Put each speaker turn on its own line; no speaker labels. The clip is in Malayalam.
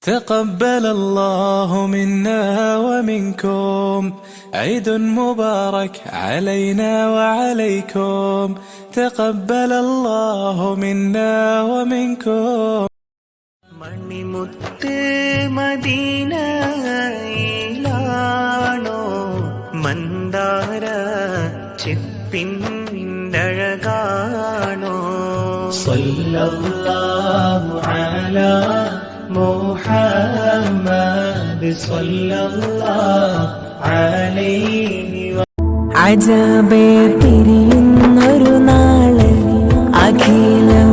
تقبل الله منا ومنكم عيد مبارك علينا وعليكم تقبل الله منا ومنكم
മണിമുത്ത് മദീനയിലാണോ മന്ദാര ചിപ്പിൻ്റഴകാണോ
സല്ലല്ലാഹു അലാ മുഹമ്മദ് സല്ലല്ലാഹു അലൈഹി
അജബേ പിരിയുന്നൊരു നാള് അഖിലം